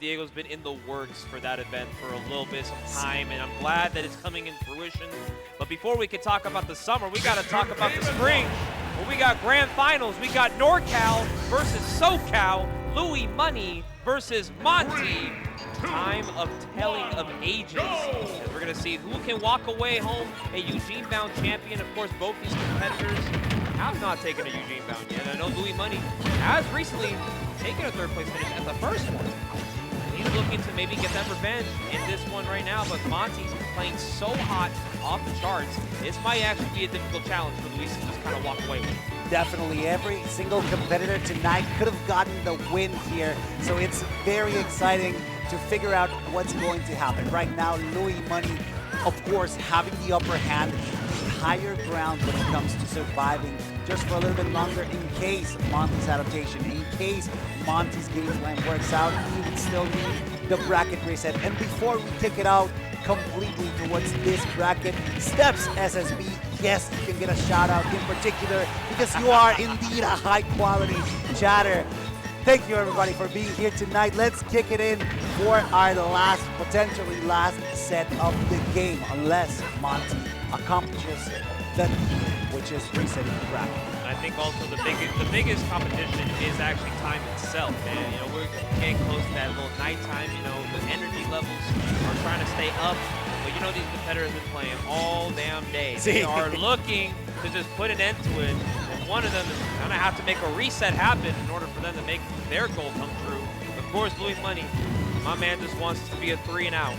Diego's been in the works for that event for a little bit, some time, and I'm glad that it's coming in fruition. But before we can talk about the summer, we got to talk about the spring. Well, we got grand finals. We got NorCal versus SoCal, Louis Money versus Monte. Time of telling of ages. As we're going to see who can walk away home a EugeneBound champion. Of course, both these competitors have not taken a EugeneBound yet. I know Louis Money has recently taken a third place finish at the first one. He's looking to maybe get that revenge in this one right now, but Monte's playing so hot off the charts. This might actually be a difficult challenge for Luis to just kind of walk away with. Definitely, every single competitor tonight could have gotten the win here, so it's very exciting to figure out what's going to happen. Right now, Louis Money, of course, having the upper hand, the higher ground when it comes to surviving just for a little bit longer in case Monte's adaptation, in case Monte's game plan works out, he would still need the bracket reset. And before we kick it out completely towards this bracket, Steps SSB, yes, you can get a shout out in particular because you are indeed a high quality chatter. Thank you everybody for being here tonight. Let's kick it in for our last, potentially last set of the game, unless Monte accomplishes the need, which is resetting the bracket. I think also the biggest competition is actually time itself, man. You know, we're getting close to that little nighttime. You know, the energy levels are trying to stay up. But you know, these competitors have been playing all damn day. They are looking to just put an end to it. And one of them is gonna have to make a reset happen in order for them to make their goal come true. Of course, Louis Money, my man just wants to be a 3 and out.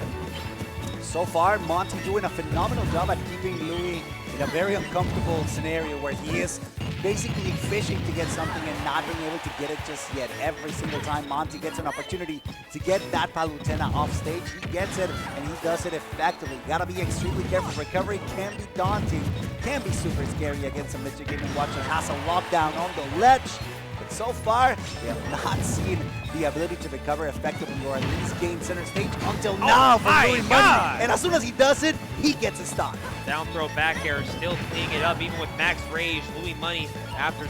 So far, Monte doing a phenomenal job at keeping Louis in a very uncomfortable scenario where he is basically fishing to get something and not being able to get it just yet. Every single time Monte gets an opportunity to get that Palutena off stage, he gets it and he does it effectively. Gotta be extremely careful. Recovery can be daunting, can be super scary against a Mr. Gaming Watch that has a lockdown on the ledge. But so far, we have not seen the ability to recover effectively or at least gain center stage until now for Louis Money. And as soon as he does it, he gets a stock. Down throw back air, still cleaning it up, even with max rage. Louis Money, after 2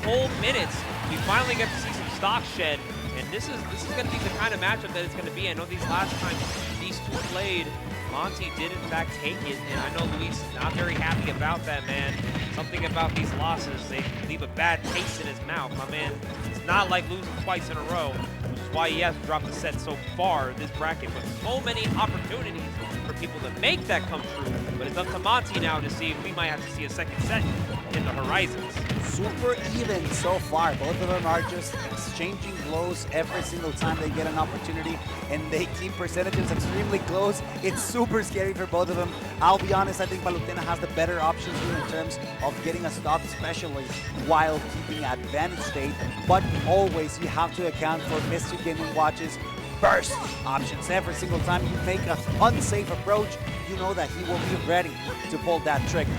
whole minutes, we finally get to see some stock shed. And this is going to be the kind of matchup that it's going to be. I know these last times these two played, Monte did in fact take it, and I know Luis is not very happy about that, man. Something about these losses, they leave a bad taste in his mouth. My man, it's not like losing twice in a row, which is why he hasn't dropped the set so far this bracket, but so many opportunities for people to make that come true. But it's up to Monte now to see if we might have to see a second set in the horizons. Super even so far. Both of them are just exchanging blows every single time they get an opportunity, and they keep percentages extremely close. It's super scary for both of them. I'll be honest, I think Palutena has the better options here in terms of getting a stock, especially while keeping advantage state. But always you have to account for Mr. Gaming Watch's burst options. Every single time you make an unsafe approach, you know that he will be ready to pull that trigger.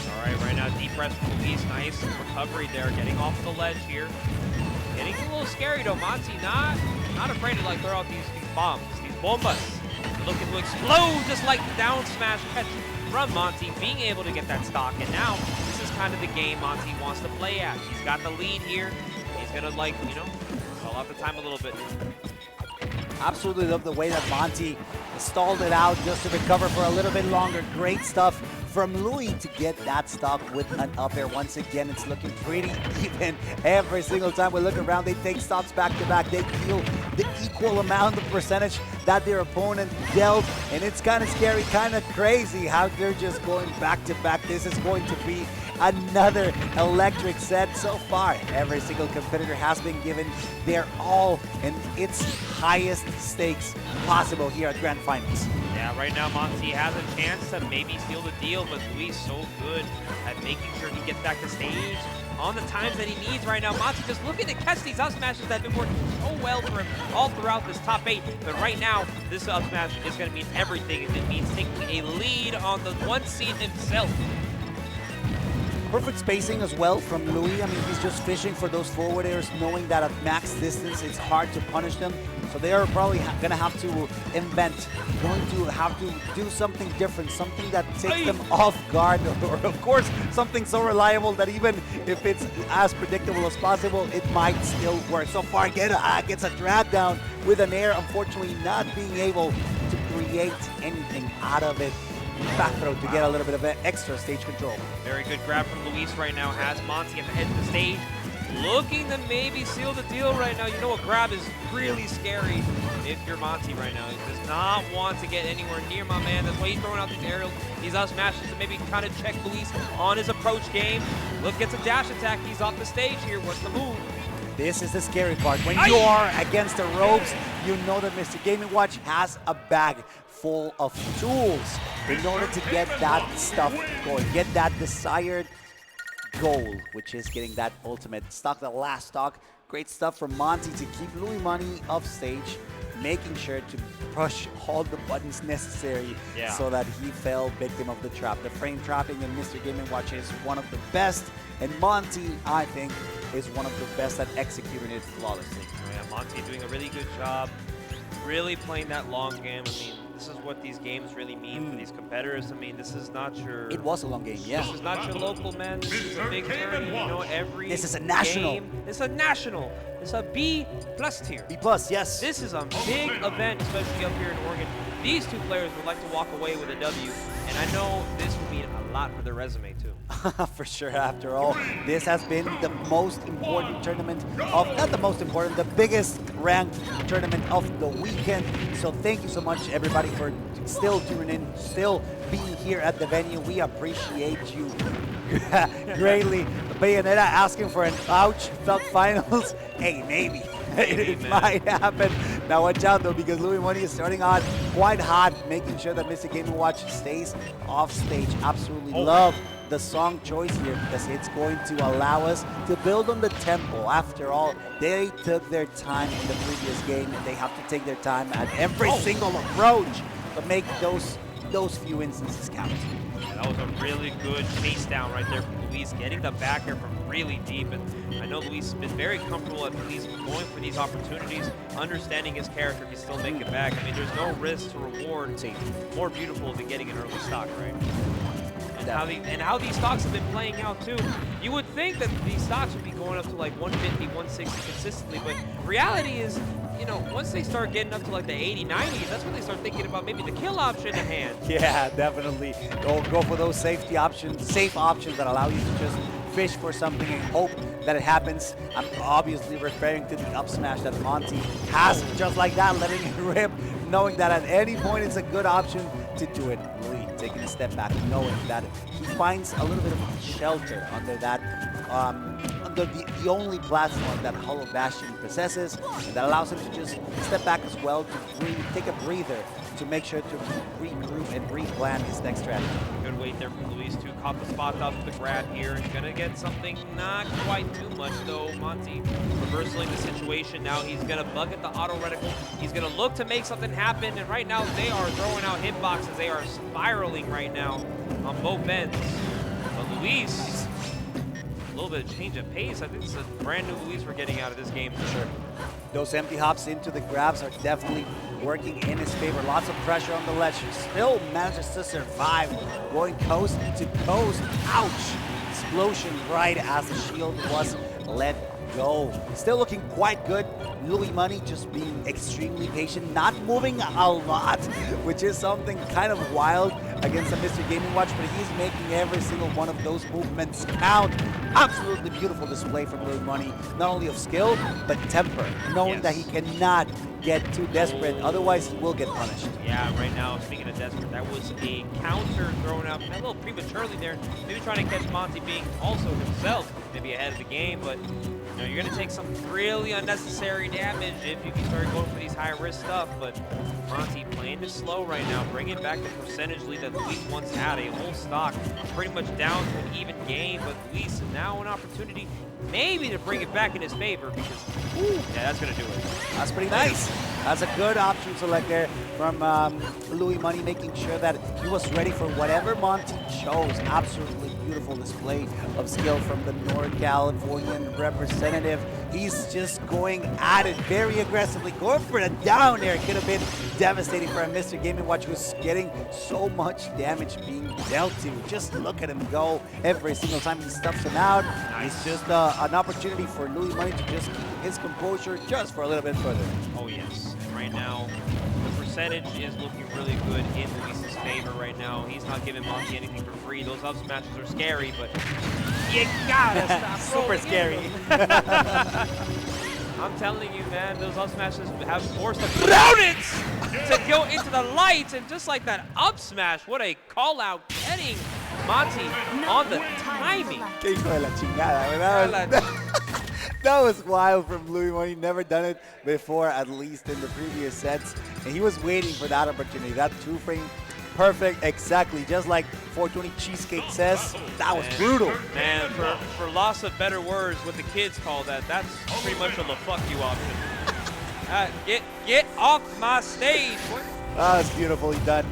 All right now deep press from Luis, nice recovery there, getting off the ledge here. Getting a little scary though, Monte not afraid to like throw out these bombs, these bombas. Looking to explode just like the down smash catch from Monte, being able to get that stock. And now this is kind of the game Monte wants to play at. He's got the lead here. He's gonna, like, you know, call out the time a little bit. Absolutely love the way that Monte stalled it out just to recover for a little bit longer. Great stuff from Louis to get that stock with an up air. Once again, it's looking pretty even. Every single time we look around, they take stocks back to back. They deal the equal amount of percentage that their opponent dealt. And it's kind of scary, kind of crazy how they're just going back to back. This is going to be another electric set so far. Every single competitor has been given their all and its highest stakes possible here at Grand Finals. Yeah, right now Monte has a chance to maybe seal the deal, but Luis so good at making sure he gets back to stage on the times that he needs right now. Monte just looking to catch these up smashes that have been working so well for him all throughout this top 8. But right now, this up smash is going to mean everything. It means taking a lead on the 1 seed himself. Perfect spacing as well from Louis. I mean, he's just fishing for those forward airs, knowing that at max distance it's hard to punish them. So they are probably going to have to invent, going to have to do something different, something that takes them off guard, or of course, something so reliable that even if it's as predictable as possible, it might still work. So far, gets a drag down with an air, unfortunately not being able to create anything out of it. Back throw to get a little bit of extra stage control. Very good grab from Luis right now. Has Monte at the head of the stage. Looking to maybe seal the deal right now. You know, a grab is really scary if you're Monte right now. He does not want to get anywhere near my man. That's why he's throwing out these aerials. He's out smashes to maybe kind of check Luis on his approach game. Look, gets a dash attack. He's off the stage here. What's the move? This is the scary part. When you are against the ropes, you know that Mr. Gaming Watch has a bag full of tools in order to get that stuff going, get that desired goal, which is getting that ultimate stock, the last stock. Great stuff from Monte to keep Louis Money off stage, making sure to push all the buttons necessary so that he fell victim of the trap. The frame trapping in Mr. Gaming Watch is one of the best, and Monte, I think, is one of the best at executing it flawlessly. Yeah, Monte doing a really good job, really playing that long game. I mean, this is what these games really mean for these competitors. I mean, this is not your... It was a long game, yeah. This is not your local, man. This is a big tourney. You know, every This is a national. game, it's a national. It's a B+ tier. B+, yes. This is a big event, especially up here in Oregon. These two players would like to walk away with a W, and I know this would mean a lot for their resume, too. For sure, after all, this has been the most important tournament of, not the most important, the biggest ranked tournament of the weekend. So thank you so much, everybody, for still tuning in, still being here at the venue. We appreciate you greatly. Bayonetta asking for an ouch felt finals. Hey, maybe. It might happen. Now watch out though, because Louis Money is starting on quite hot, making sure that Mr. Gaming Watch stays off stage. Absolutely love the song choice here, because it's going to allow us to build on the tempo. After all, they took their time in the previous game, and they have to take their time at every single approach to make those few instances count. Yeah, that was a really good chase down right there from Luis, getting the back air from really deep. And I know Luis has been very comfortable at least going for these opportunities, understanding his character can still make it back. I mean, there's no risk to reward. More beautiful than getting an early stock, right? And how these stocks have been playing out too. You would think that these stocks would be going up to like 150, 160 consistently, but reality is, you know, once they start getting up to like the 80, 90s, that's when they start thinking about maybe the kill option in hand. Yeah, definitely. Go for those safe options that allow you to just fish for something and hope that it happens. I'm obviously referring to the up smash that Monte has, just like that, letting it rip, knowing that at any point it's a good option to do it. Louis taking a step back, knowing that he finds a little bit of shelter under that, under the only platform that Hollow Bastion possesses, and that allows him to just step back as well, to breathe, take a breather, to make sure to regroup and replan his next strategy. Good wait there from Luis to caught the spot off the grab here. He's gonna get something, not quite too much though. Monte reversing the situation. Now he's gonna bucket the auto reticle. He's gonna look to make something happen, and right now they are throwing out hitboxes. They are spiraling right now on both ends. But Luis, a little bit of change of pace. I think this is a brand new Luis we're getting out of this game for sure. Those empty hops into the grabs are definitely working in his favor. Lots of pressure on the ledge. Still manages to survive, going coast to coast. Ouch! Explosion right as the shield was let go. Still looking quite good. Louis Money just being extremely patient, not moving a lot, which is something kind of wild against a Mr. Gaming Watch, but he's making every single one of those movements count. Absolutely beautiful display from Louis Money, not only of skill, but temper, knowing that he cannot get too desperate, otherwise he will get punished. Yeah, right now, speaking of desperate, that was a counter thrown out a little prematurely there, maybe trying to catch Monte being also himself maybe ahead of the game, but you know, you're going to take some really unnecessary damage if you can start going for these high-risk stuff, but Monte playing it slow right now, bringing back the percentage lead that Luis once had, a whole stock pretty much down to an even game, but Luis now an opportunity maybe to bring it back in his favor, because, yeah, that's going to do it. That's pretty nice. That's a good option select there from Louis Money, making sure that he was ready for whatever Monte chose. Absolutely beautiful display of skill from the North Californian representative. He's just going at it very aggressively, going for a down air. Could have been devastating for him. Mr. Game & Watch was getting so much damage being dealt to. Just look at him go every single time he stuffs him out. Nice. It's just an opportunity for Louis Money to just keep his composure just for a little bit further. Oh, yes. And right now, the percentage is looking really good in Luis's favor right now. He's not giving Monte anything for free. Those up smashes are scary, but you gotta stop Super scary. I'm telling you, man, those up smashes have forced opponents to go into the lights, and just like that up smash, what a call out, getting Monte on the timing. Qué hijo de la chingada, ¿verdad? That was wild from Louis Money. Never done it before, at least in the previous sets. And he was waiting for that opportunity. That 2-frame, perfect, exactly. Just like 420 Cheesecake says, that was brutal. Man, for loss of better words, what the kids call that, that's pretty much a fuck you option. Get off my stage. What? That was beautifully done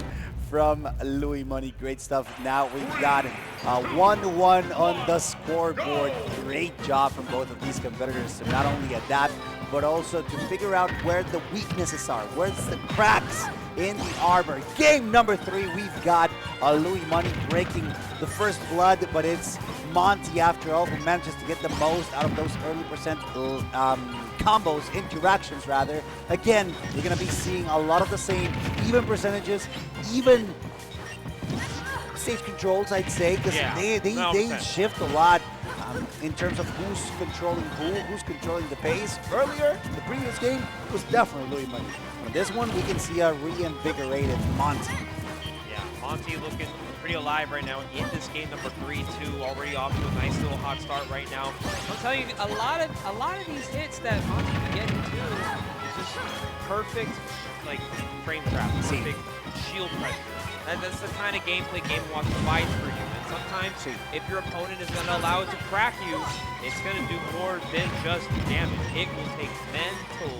from Louis Money. Great stuff. Now we've got 1-1 on the scoreboard. Great job from both of these competitors to not only adapt, but also to figure out where the weaknesses are, where's the cracks in the armor. Game number 3, we've got Louis Money breaking the first blood, but it's Monte, after all, who manages to get the most out of those early percent combos, interactions rather. Again, you're going to be seeing a lot of the same, even percentages, even stage controls, I'd say, because they shift a lot in terms of who's controlling who's controlling the pace. Earlier, the previous game, was definitely Louis Money. On this one, we can see a reinvigorated Monte. Yeah, Monte looking pretty alive right now in this game number 3 too. Already off to a nice little hot start right now. I'm telling you, a lot of these hits that Monte can get into is just perfect, like frame trap, perfect shield pressure. That's the kind of gameplay Game & Watch provides for you. And sometimes, if your opponent is going to allow it to crack you, it's going to do more than just damage. It will take mental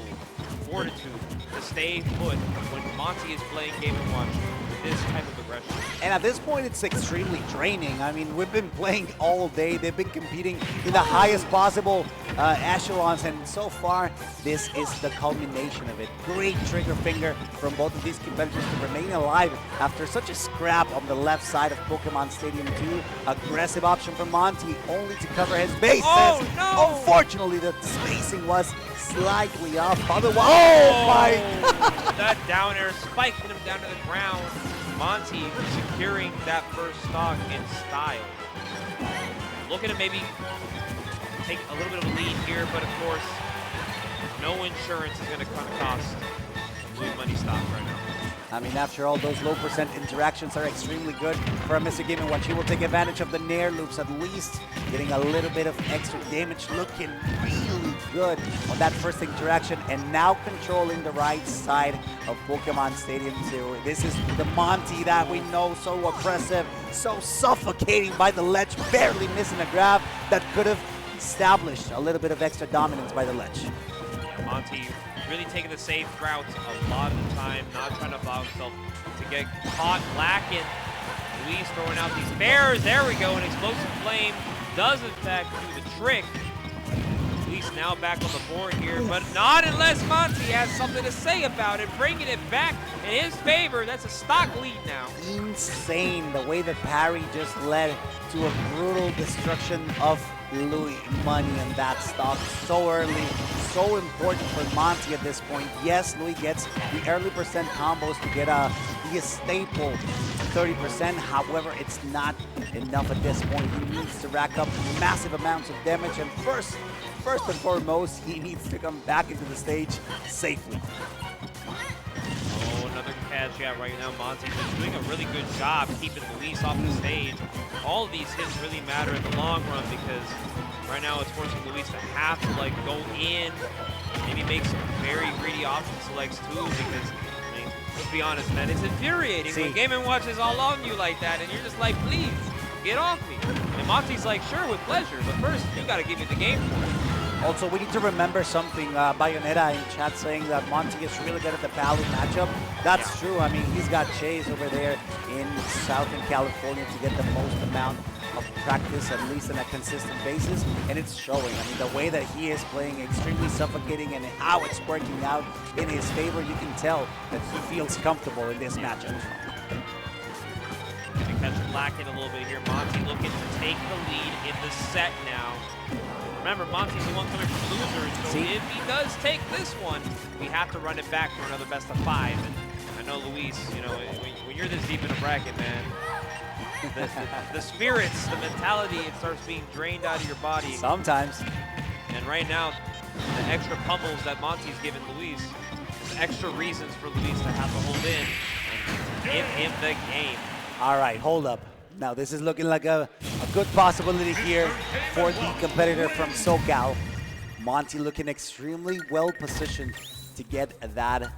fortitude to stay put when Monte is playing Game & Watch with this type of aggression. And at this point, it's extremely draining. I mean, we've been playing all day. They've been competing in the highest possible echelons, and so far, this is the culmination of it. Great trigger finger from both of these competitors to remain alive after such a scrap on the left side of Pokemon Stadium 2. Aggressive option from Monte, only to cover his bases. Oh, no! Unfortunately, the spacing was slightly off. Otherwise, oh my! That down air spiking him down to the ground. Monte securing that first stock in style. Looking to maybe take a little bit of a lead here, but of course, no insurance is going to cost Louis Money stock right now. I mean, after all, those low percent interactions are extremely good for Mr. Game & Watch. He will take advantage of the Nair loops at least, getting a little bit of extra damage, looking really good on that first interaction, and now controlling the right side of Pokemon Stadium 2. This is the Monte that we know, so oppressive, so suffocating by the ledge, barely missing a grab that could have established a little bit of extra dominance by the ledge. Yeah, Monte really taking the safe routes a lot of the time, not trying to allow himself to get caught lacking. Luis throwing out these bears. There we go. An explosive flame does in fact do the trick. Luis now back on the board here, but not unless Monte has something to say about it, bringing it back in his favor. That's a stock lead now. Insane the way that parry just led to a brutal destruction of Louis Money and that stock so early. So important for Monte at this point. Yes, Louis gets the early percent combos to get the staple 30%. However, it's not enough at this point. He needs to rack up massive amounts of damage, and first and foremost, he needs to come back into the stage safely. Oh, another catch out right now. Monte just doing a really good job keeping Luis off the stage. All of these hits really matter in the long run, because right now it's forcing Luis to have to like go in, maybe make some very greedy option selects too, because I mean, let's be honest, man, it's infuriating when Game & Watch is all on you like that, and you're just like, please, get off me. And Monte's like, sure, with pleasure, but first, you gotta give me the game for it. Also, we need to remember something. Bayonetta in chat saying that Monte is really good at the Palu matchup. That's true. I mean, he's got Chase over there in Southern California to get the most amount of practice, at least on a consistent basis, and it's showing. I mean, the way that he is playing, extremely suffocating, and how it's working out in his favor, you can tell that he feels comfortable in this matchup. Gonna catch him lacking a little bit here. Monte looking to take the lead in the set now. Remember, Monte's the one coming from losers, so if he does take this one, we have to run it back for another best of 5. And I know, Luis, you know, when you're this deep in a bracket, man, the spirits, the mentality, it starts being drained out of your body. Sometimes. And right now, the extra pummels that Monte's given Luis, there's extra reasons for Luis to have to hold in and give him the game. All right, hold up. Now, this is looking like a good possibility here for the competitor from SoCal. Monte looking extremely well positioned to get that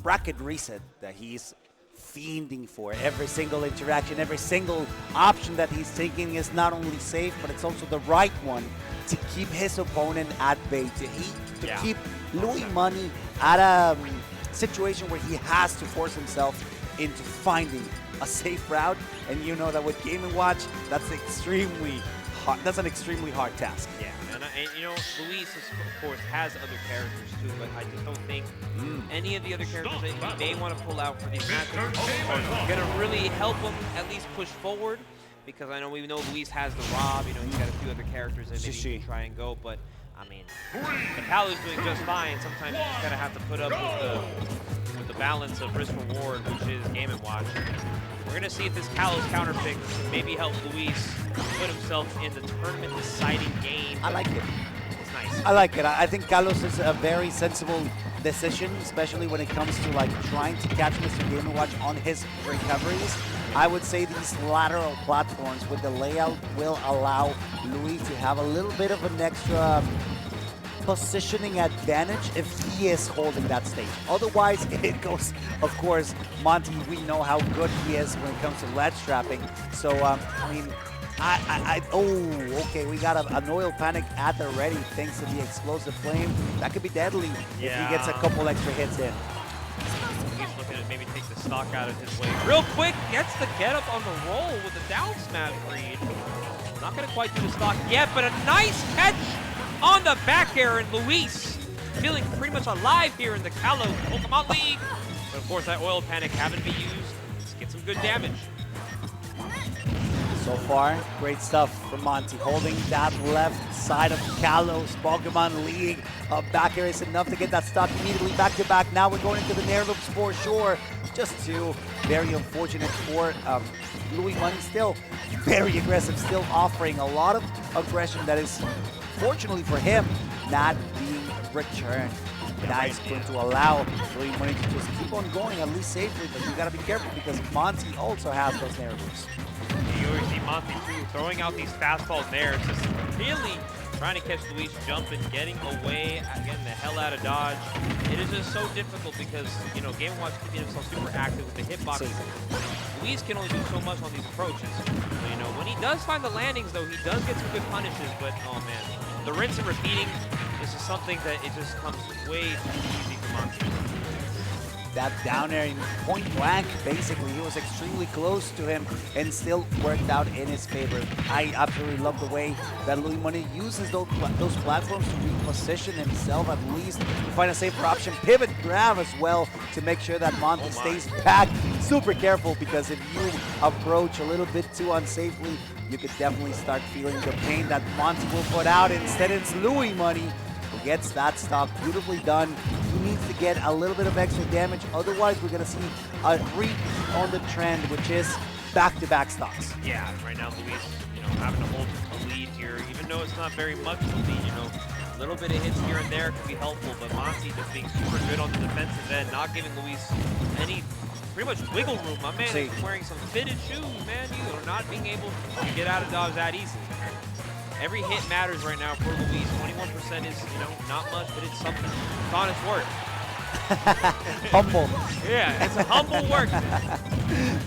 bracket reset that he's fiending for. Every single interaction, every single option that he's taking is not only safe, but it's also the right one to keep his opponent at bay, to keep Louis Money at a situation where he has to force himself into finding a safe route, and you know that with Game & Watch, that's extremely hard. That's an extremely hard task. Yeah, and you know, Luis, of course, has other characters too, but I just don't think any of the other characters that he may want to pull out for these matches are going to really help him at least push forward, because I know we know Luis has the Rob, you know, he's got a few other characters that maybe he can try and go, but I mean, the Palu's doing just fine. Sometimes you just kind of have to put up with the balance of risk-reward, which is Game & Watch. We're going to see if this Kalos counterpick can maybe help Luis put himself in the tournament-deciding game. I like it. It's nice. I like it. I think Kalos is a very sensible decision, especially when it comes to like trying to catch Mr. Game & Watch on his recoveries. I would say these lateral platforms with the layout will allow Luis to have a little bit of an extra positioning advantage if he is holding that stage. Otherwise, it goes, of course, Monte, we know how good he is when it comes to ledge trapping. So, I mean, okay, we got an oil panic at the ready thanks to the explosive flame. That could be deadly if he gets a couple extra hits in. He's looking to maybe take the stock out of his way. Real quick, gets the get up on the roll with the down smash read. Not going to quite do the stock yet, but a nice catch on the back air, and Luis feeling pretty much alive here in the Kalos Pokemon League. But of course, that oil panic having to be used to get some good damage. So far, great stuff from Monte, holding that left side of Kalos Pokemon League. Back air is enough to get that stock immediately back to back. Now we're going into the Nair loops for sure. Just two. Very unfortunate for Louis Money. Still very aggressive, still offering a lot of aggression that is, fortunately for him, not being returned. That is going to allow Louis Money to just keep on going, at least safely, but you got to be careful because Monte also has those Nair loops. You always see Monte too, throwing out these fastballs there, just really trying to catch Luis jumping, getting away, getting the hell out of dodge. It is just so difficult because, you know, Game & Watch keeping himself super active with the hitbox. Luis can only do so much on these approaches. So, you know, when he does find the landings, though, he does get some good punishes, but, oh man, the rinse and repeating is just something that it just comes way too easy for Monte. That down air in point blank, basically, he was extremely close to him and still worked out in his favor. I absolutely love the way that Louis Money uses those platforms to reposition himself, at least to find a safer option. Pivot grab as well to make sure that Monte stays back. Super careful, because if you approach a little bit too unsafely, you could definitely start feeling the pain that Monte will put out. Instead, it's Louis Money who gets that stock. Beautifully done. He needs to get a little bit of extra damage. Otherwise, we're going to see a repeat on the trend, which is back-to-back stocks. Yeah, right now, Luis, you know, having to hold a lead here, even though it's not very much of a lead, you know, a little bit of hits here and there can be helpful, but Monte just being super good on the defensive end, not giving Luis any pretty much wiggle room. My man is wearing some fitted shoes, man. You are not being able to get out of dodge that easily. Every hit matters right now for Luis. 21% is, you know, not much, but it's something. It's honest work. Humble. Yeah, it's a humble work.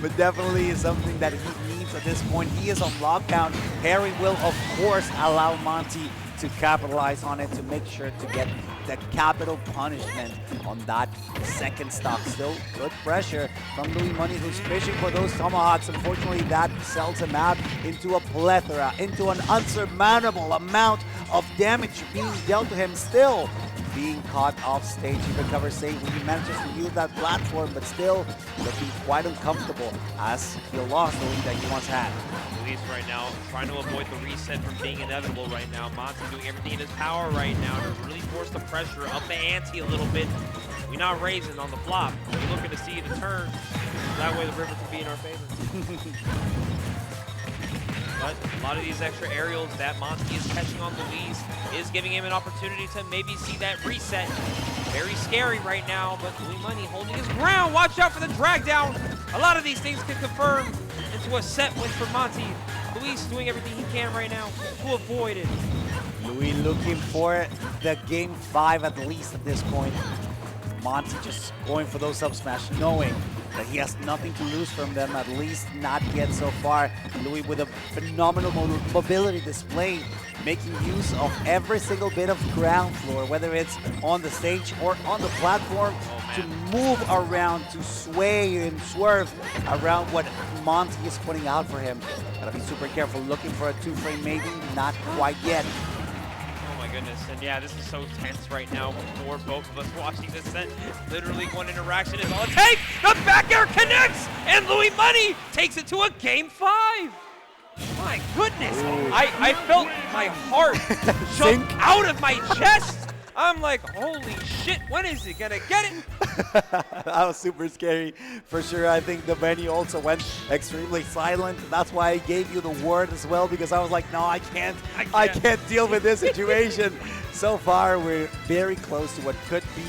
But definitely is something that he needs at this point. He is on lockdown. Harry will, of course, allow Monte to capitalize on it, to make sure to get the capital punishment on that second stock. Still good pressure from Louis Money, who's fishing for those tomahawks. Unfortunately, that sells him out into a plethora, into an unsurmountable amount of damage being dealt to him. Still being caught off stage. He recovers safely. He manages to use that platform, but still looking quite uncomfortable as he lost the lead that he once had. Luis right now trying to avoid the reset from being inevitable right now. Monte doing everything in his power right now to really force the pressure, up the ante a little bit. We're not raising on the flop. We're looking to see the turn. That way the river can be in our favor. But a lot of these extra aerials that Monte is catching on Luis is giving him an opportunity to maybe see that reset. Very scary right now, but Louis Money holding his ground. Watch out for the drag down. A lot of these things can confirm into a set win for Monte. Luis doing everything he can right now to avoid it. Louis looking for the game 5 at least at this point. Monte just going for those up smash, knowing that he has nothing to lose from them, at least not yet so far. Louis with a phenomenal mobility display, making use of every single bit of ground floor, whether it's on the stage or on the platform, to move around, to sway and swerve around what Monte is putting out for him. Gotta be super careful, looking for a 2-frame maybe, not quite yet. Goodness, and yeah, this is so tense right now for both of us watching this set. Literally one interaction is all it takes. The back air connects, and Louis Money takes it to a game 5. My goodness, I felt my heart jump out of my chest. I'm like, holy shit, when is he gonna get it? That was super scary for sure. I think the venue also went extremely silent. That's why I gave you the word as well, because I was like, no, I can't deal with this situation. So far, we're very close to what could be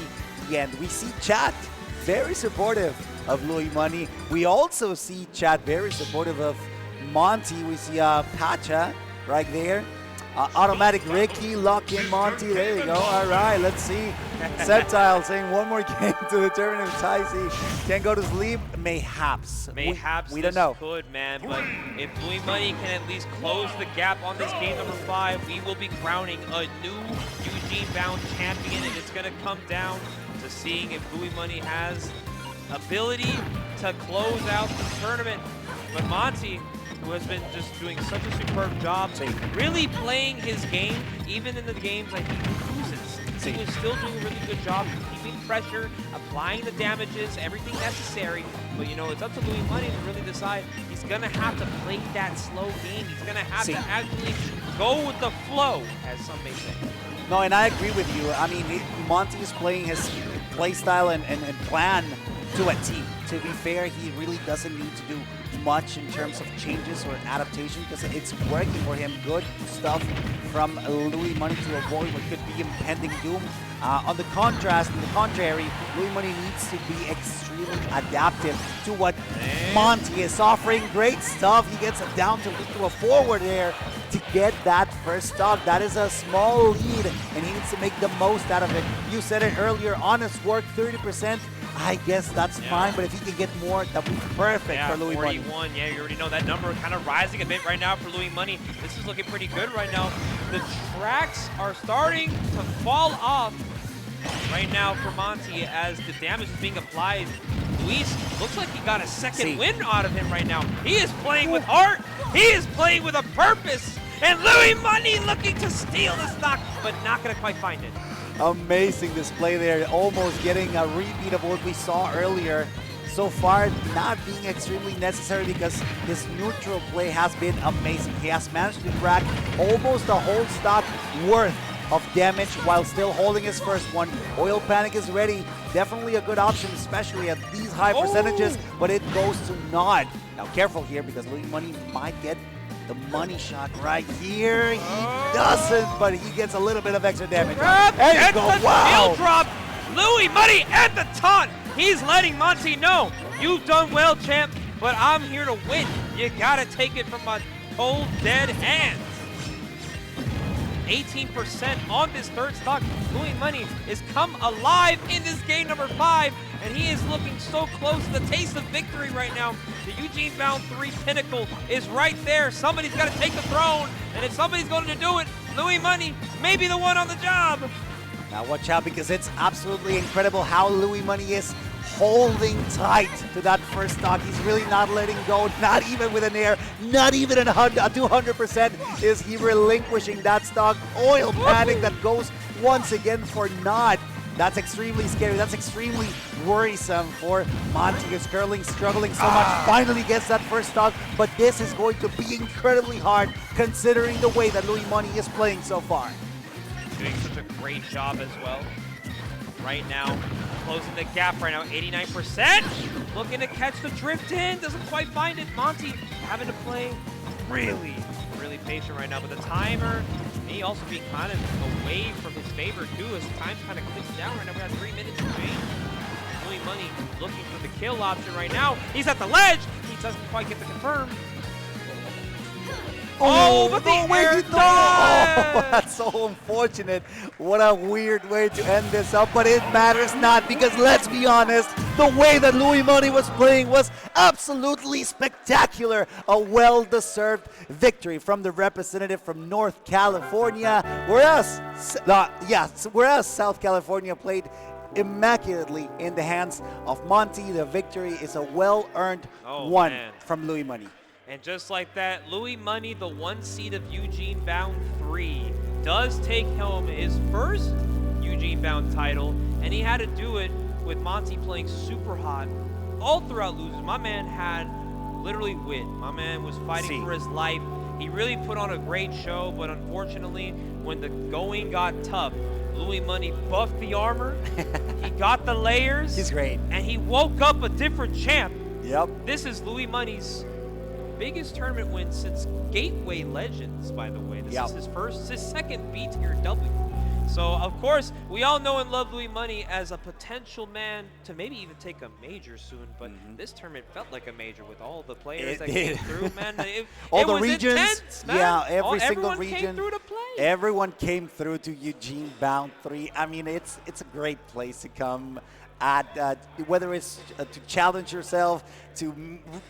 the end. We see chat very supportive of Louis Money. We also see chat very supportive of Monte. We see Pacha right there. Automatic Ricky, lock in Monte. There you go. All right, let's see. Septile saying one more game to determine if Tycee can go to sleep. Mayhaps. Mayhaps we don't know. Could, man. But if Louis Money can at least close the gap on this game number 5, we will be crowning a new EugeneBound champion, and it's going to come down to seeing if Louis Money has ability to close out the tournament. But Monte, who has been just doing such a superb job, really playing his game, even in the games that he loses. He was still doing a really good job keeping pressure, applying the damages, everything necessary. But, you know, it's up to Louis Money to really decide. He's going to have to play that slow game. He's going to have to actually go with the flow, as some may say. No, and I agree with you. I mean, Monte is playing his play style and plan to a T. To be fair, he really doesn't need to do much in terms of changes or adaptation, because it's working for him. Good stuff from Louis Money to avoid what could be impending doom. On the contrary, Louis Money needs to be extremely adaptive to what Monte is offering. Great stuff. He gets it down to a forward air to get that first stock. That is a small lead, and he needs to make the most out of it. You said it earlier, honest work, 30%. I guess that's fine, but if he can get more, that would be perfect for Louis Money. 41, yeah, you already know that number kind of rising a bit right now for Louis Money. This is looking pretty good right now. The tracks are starting to fall off right now for Monte as the damage is being applied. Luis looks like he got a second win out of him right now. He is playing with heart. He is playing with a purpose. And Louis Money looking to steal the stock, but not going to quite find it. Amazing display there, almost getting a repeat of what we saw earlier. So far, not being extremely necessary because his neutral play has been amazing. He has managed to crack almost a whole stock worth of damage while still holding his first one. Oil Panic is ready. Definitely a good option, especially at these high percentages, but it goes to nod. Now careful here, because Louis Money might get the money shot right here. He doesn't, but he gets a little bit of extra damage. There you go. Wow. Drop. Louis Money at the taunt. He's letting Monte know, you've done well, champ, but I'm here to win. You gotta take it from my cold, dead hands. 18% on this third stock. Louis Money is come alive in this game number 5, and he is looking so close to the taste of victory right now. The EugeneBound 3 pinnacle is right there. Somebody's got to take the throne, and if somebody's going to do it, Louis Money may be the one on the job. Now watch out, because it's absolutely incredible how Louis Money is holding tight to that first stock. He's really not letting go, not even with an air, not even a 200% is he relinquishing that stock. Oil panic that goes once again for naught. That's extremely scary. That's extremely worrisome for Monte, who's struggling so much. Finally gets that first stock, but this is going to be incredibly hard considering the way that Louis Money is playing so far. Doing such a great job as well. Right now, closing the gap right now, 89%. Looking to catch the drift in, doesn't quite find it. Monte having to play really patient right now, but the timer may also be kind of away from his favor too, as time kind of clicks down right now. We have 3 minutes to change. Louis Money looking for the kill option right now. He's at the ledge. He doesn't quite get the confirm. Oh, but the air dodge! Oh, that's so unfortunate. What a weird way to end this up, but it matters not, because let's be honest, the way that Louis Money was playing was absolutely spectacular. A well-deserved victory from the representative from North California, whereas South California played immaculately in the hands of Monte. The victory is a well-earned one from Louis Money. And just like that, Louis Money, the 1 seed of EugeneBound 3, does take home his first EugeneBound title, and he had to do it with Monte playing super hot all throughout losers. My man had literally wit. My man was fighting for his life. He really put on a great show, but unfortunately, when the going got tough, Louis Money buffed the armor, he got the layers. He's great. And he woke up a different champ. Yep. This is Louis Money's biggest tournament win since Gateway Legends, by the way. This is his second B-tier W. So, of course, we all know and love Louis Money as a potential man to maybe even take a major soon, but this tournament felt like a major with all the players that came through, man. All it the was regions, intense, man. yeah, every single everyone region. came through to play. Everyone came through to EugeneBound 3. I mean, it's a great place to come. Whether it's to challenge yourself, to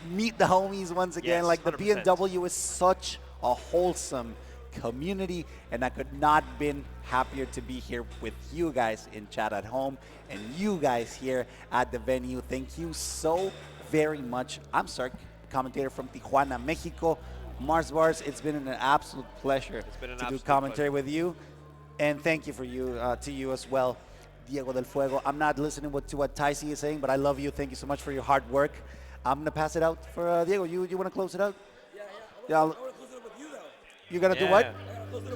meet the homies once again. Yes, like the 100%. POW is such a wholesome community, and I could not been happier to be here with you guys in chat at home and you guys here at the venue. Thank you so very much. I'm Sark, commentator from Tijuana, Mexico. Mars Bars, it's been an absolute pleasure to do commentary with you, and thank you to you as well, Diego del Fuego. I'm not listening to what Tycee is saying, but I love you. Thank you so much for your hard work. I'm gonna pass it out for Diego. You want to close it out? Yeah. I want to close it up with you, though. You gonna do what?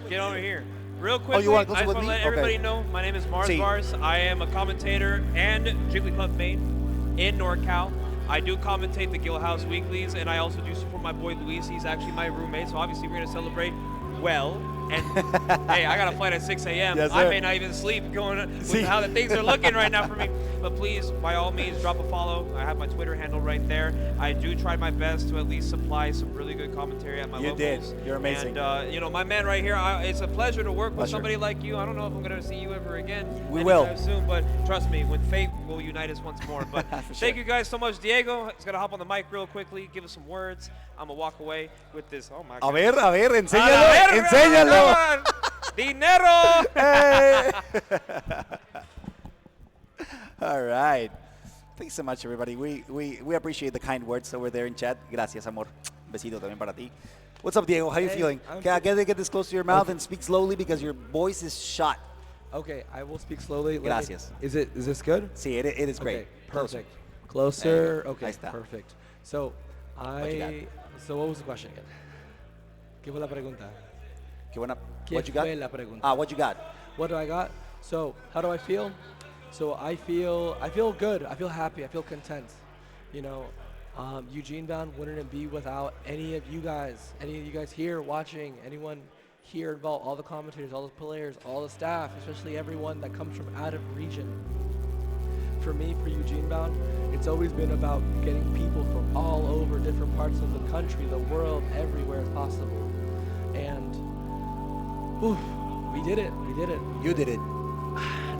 Get over here. Real quick, you want to I just want to let everybody know my name is Mars Bars. I am a commentator and Jigglypuff main in NorCal. I do commentate the Gill House weeklies, and I also do support my boy Luis. He's actually my roommate, so obviously we're going to celebrate well. And hey, I got a flight at 6 a.m. Yes, I may not even sleep going with how the things are looking right now for me. But please, by all means, drop a follow. I have my Twitter handle right there. I do try my best to at least supply some really good commentary at my locals. You did. You're amazing. And, you know, my man right here, it's a pleasure to work with somebody like you. I don't know if I'm going to see you ever again. We will. Soon, but trust me, when fate will unite us once more. But thank you guys so much. Diego is going to hop on the mic real quickly, give us some words. I'm going to walk away with this. Oh, my God. A ver, enséñalo, enséñalo. Dinero! Hey. All right. Thanks so much, everybody. We appreciate the kind words over there in chat. Gracias, amor. Besito también para ti. What's up, Diego? How you feeling? Get this close to your mouth and speak slowly because your voice is shot. Okay, I will speak slowly. Gracias. Is this good? Sí, it is great. Okay, perfect. Closer. Okay, Ahí está. perfect. So what was the question again? ¿Qué fue la pregunta? What you got? Fue la pregunta? What you got? What do I got? So how do I feel? So I feel good. I feel happy. I feel content. You know, EugeneBound wouldn't be without any of you guys here watching, anyone here involved, all the commentators, all the players, all the staff, especially everyone that comes from out of region. For me, for EugeneBound, it's always been about getting people from all over different parts of the country, the world, everywhere possible. And we did it. You did it.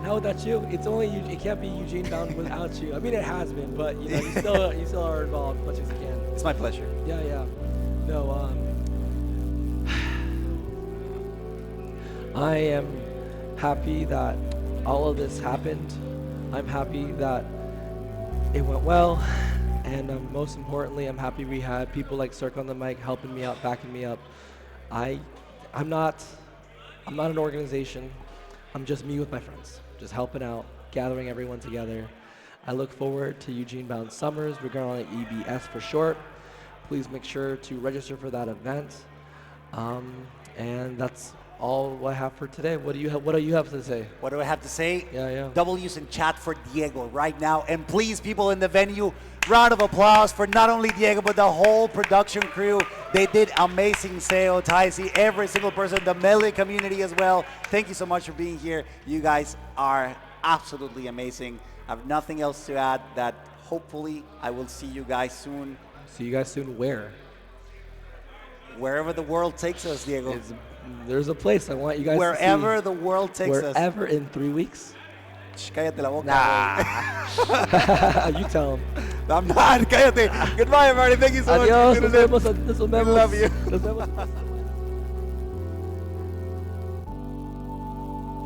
No, that's you. It's only you. It can't be EugeneBound without you. I mean, it has been, but you know, you still are involved as much as you can. It's my pleasure. Yeah. No. I am happy that all of this happened. I'm happy that it went well. And most importantly, I'm happy we had people like Cirque on the mic helping me out, backing me up. I'm not an organization. I'm just me with my friends, just helping out, gathering everyone together. I look forward to EugeneBound Summers. We're going on EBS for short. Please make sure to register for that event. And that's all I have for today. What do you have to say? What do I have to say? Yeah. W's in chat for Diego right now. And please, people in the venue, round of applause for not only Diego, but the whole production crew. They did amazing. Seo, Taisi, every single person, the Melee community as well. Thank you so much for being here. You guys are absolutely amazing. I have nothing else to add. That hopefully I will see you guys soon. See you guys soon where? Wherever the world takes us, Diego. There's a place I want you guys Wherever to see. the world takes us. Wherever in 3 weeks? Shh, cállate la boca. Nah. You tell them. I'm not. Cállate. Goodbye, everybody. Thank you so much. Adiós. Nos vemos. We love you. Nos vemos.